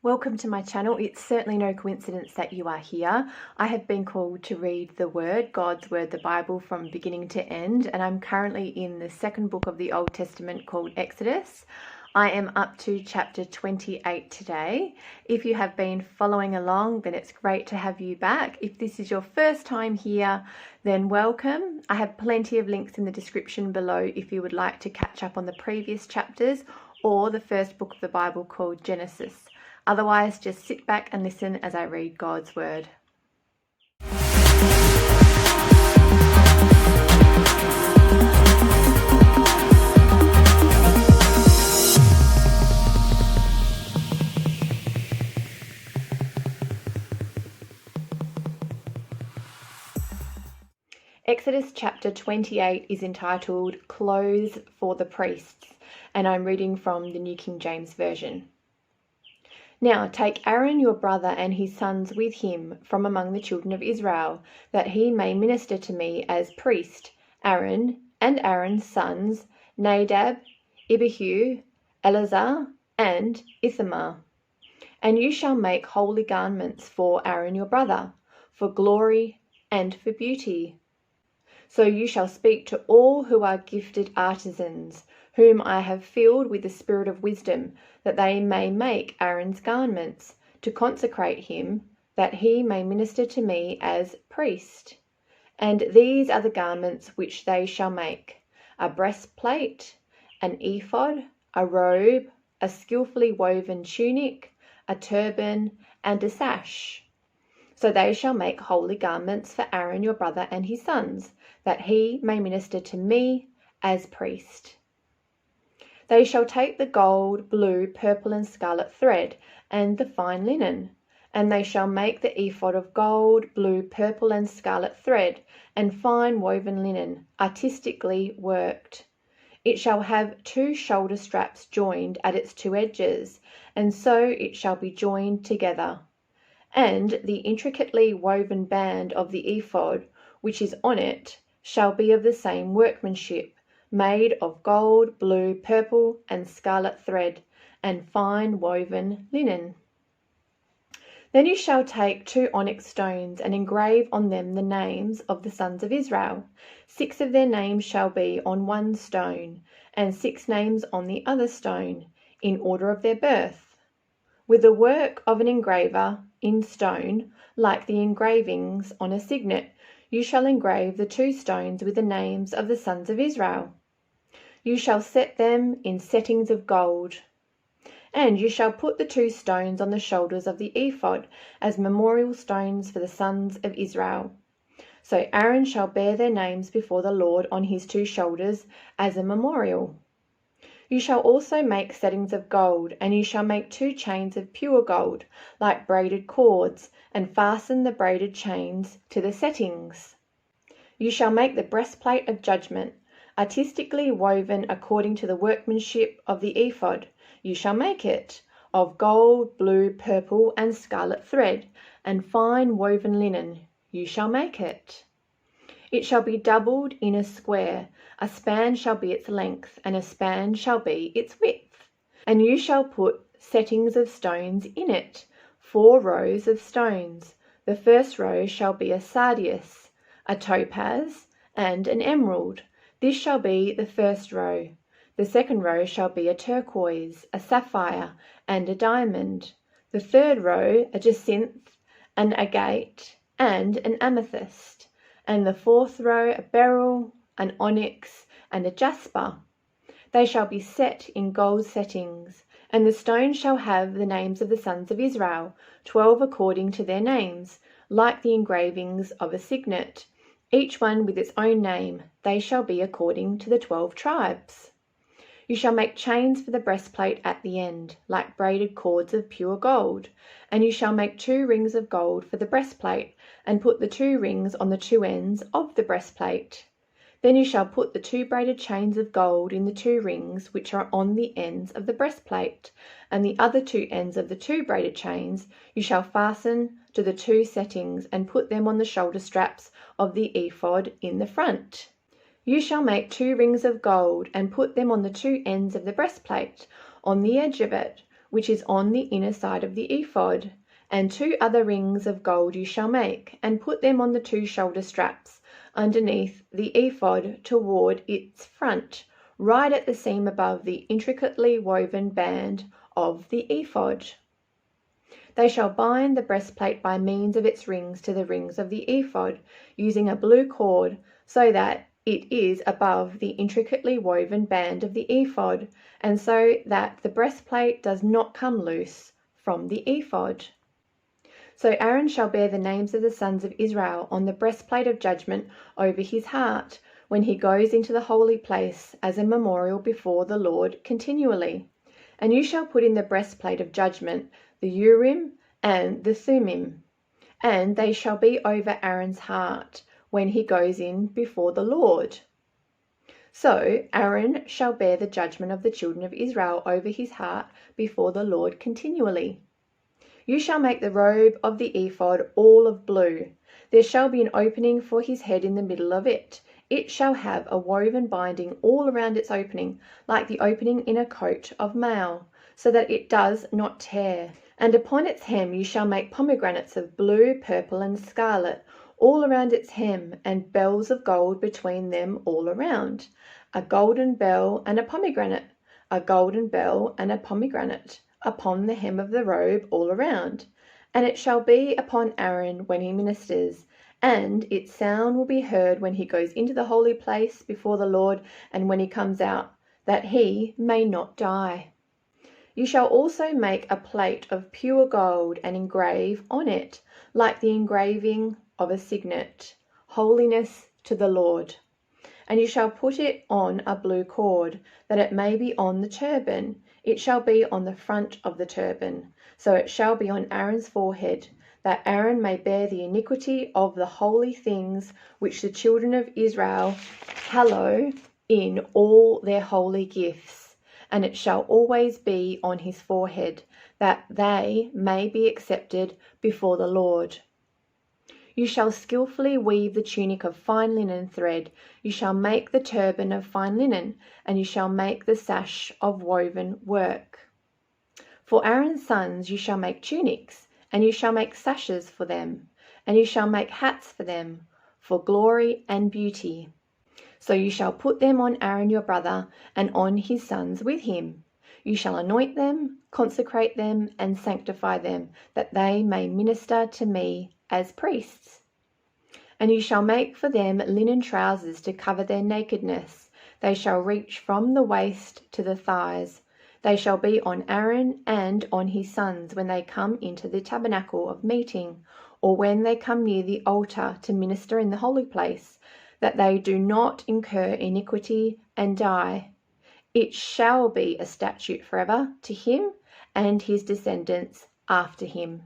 Welcome to my channel. It's certainly no coincidence that you are here. I have been called to read the Word, God's Word, the Bible, from beginning to end, and I'm currently in the second book of the Old Testament called Exodus. I am up to chapter 28 today. If you have been following along, then it's great to have you back. If this is your first time here, then welcome. I have plenty of links in the description below if you would like to catch up on the previous chapters or the first book of the Bible called Genesis. Otherwise, just sit back and listen as I read God's Word. Exodus chapter 28 is entitled Clothes for the Priests, and I'm reading from the New King James Version. Now take Aaron your brother and his sons with him from among the children of Israel, that he may minister to me as priest, Aaron and Aaron's sons, Nadab, Abihu, Eleazar, and Ithamar. And you shall make holy garments for Aaron your brother, for glory and for beauty. So you shall speak to all who are gifted artisans, whom I have filled with the spirit of wisdom, that they may make Aaron's garments, to consecrate him, that he may minister to me as priest. And these are the garments which they shall make: a breastplate, an ephod, a robe, a skillfully woven tunic, a turban, and a sash. So they shall make holy garments for Aaron your brother and his sons, that he may minister to me as priest. They shall take the gold, blue, purple, and scarlet thread, and the fine linen, and they shall make the ephod of gold, blue, purple, and scarlet thread, and fine woven linen, artistically worked. It shall have 2 shoulder straps joined at its 2 edges, and so it shall be joined together. And the intricately woven band of the ephod, which is on it, shall be of the same workmanship, made of gold, blue, purple, and scarlet thread, and fine woven linen. Then you shall take 2 onyx stones and engrave on them the names of the sons of Israel. 6 of their names shall be on one stone, and 6 names on the other stone, in order of their birth. With the work of an engraver in stone, like the engravings on a signet, you shall engrave the 2 stones with the names of the sons of Israel. You shall set them in settings of gold. And you shall put the 2 stones on the shoulders of the ephod as memorial stones for the sons of Israel. So Aaron shall bear their names before the Lord on his 2 shoulders as a memorial. You shall also make settings of gold, and you shall make 2 chains of pure gold, like braided cords, and fasten the braided chains to the settings. You shall make the breastplate of judgment, artistically woven according to the workmanship of the ephod. You shall make it of gold, blue, purple, and scarlet thread, and fine woven linen. You shall make it. It shall be doubled in a square. A span shall be its length, and a span shall be its width. And you shall put settings of stones in it, 4 rows of stones. The first row shall be a sardius, a topaz, and an emerald. This shall be the first row. The second row shall be a turquoise, a sapphire, and a diamond. The third row a jacinth, an agate, and an amethyst. And the fourth row a beryl, an onyx, and a jasper. They shall be set in gold settings, and the stones shall have the names of the sons of Israel, 12 according to their names, like the engravings of a signet, each one with its own name. They shall be according to the 12 tribes. You shall make chains for the breastplate at the end, like braided cords of pure gold. And you shall make 2 rings of gold for the breastplate, and put the 2 rings on the 2 ends of the breastplate. Then you shall put the 2 braided chains of gold in the 2 rings which are on the ends of the breastplate, and the other 2 ends of the 2 braided chains you shall fasten to the 2 settings, and put them on the shoulder straps of the ephod in the front. You shall make 2 rings of gold, and put them on the 2 ends of the breastplate, on the edge of it, which is on the inner side of the ephod. And 2 other rings of gold you shall make, and put them on the 2 shoulder straps underneath the ephod toward its front, right at the seam above the intricately woven band of the ephod. They shall bind the breastplate by means of its rings to the rings of the ephod, using a blue cord, so that it is above the intricately woven band of the ephod, and so that the breastplate does not come loose from the ephod. So Aaron shall bear the names of the sons of Israel on the breastplate of judgment over his heart, when he goes into the holy place as a memorial before the Lord continually. And you shall put in the breastplate of judgment the Urim and the Thummim, and they shall be over Aaron's heart when he goes in before the Lord. So Aaron shall bear the judgment of the children of Israel over his heart before the Lord continually. You shall make the robe of the ephod all of blue. There shall be an opening for his head in the middle of it. It shall have a woven binding all around its opening, like the opening in a coat of mail, so that it does not tear. And upon its hem you shall make pomegranates of blue, purple, and scarlet, all around its hem, and bells of gold between them all around. A golden bell and a pomegranate, a golden bell and a pomegranate, upon the hem of the robe all around. And it shall be upon Aaron when he ministers, and its sound will be heard when he goes into the holy place before the Lord, and when he comes out, that he may not die. You shall also make a plate of pure gold and engrave on it, like the engraving of a signet, holiness to the Lord. And you shall put it on a blue cord, that it may be on the turban. It shall be on the front of the turban, so it shall be on Aaron's forehead, that Aaron may bear the iniquity of the holy things which the children of Israel hallow in all their holy gifts. And it shall always be on his forehead, that they may be accepted before the Lord. You shall skillfully weave the tunic of fine linen thread. You shall make the turban of fine linen, and you shall make the sash of woven work. For Aaron's sons you shall make tunics, and you shall make sashes for them, and you shall make hats for them, for glory and beauty. So you shall put them on Aaron your brother, and on his sons with him. You shall anoint them, consecrate them, and sanctify them, that they may minister to me as priests. And you shall make for them linen trousers to cover their nakedness. They shall reach from the waist to the thighs. They shall be on Aaron and on his sons when they come into the tabernacle of meeting, or when they come near the altar to minister in the holy place, that they do not incur iniquity and die. It shall be a statute forever to him and his descendants after him.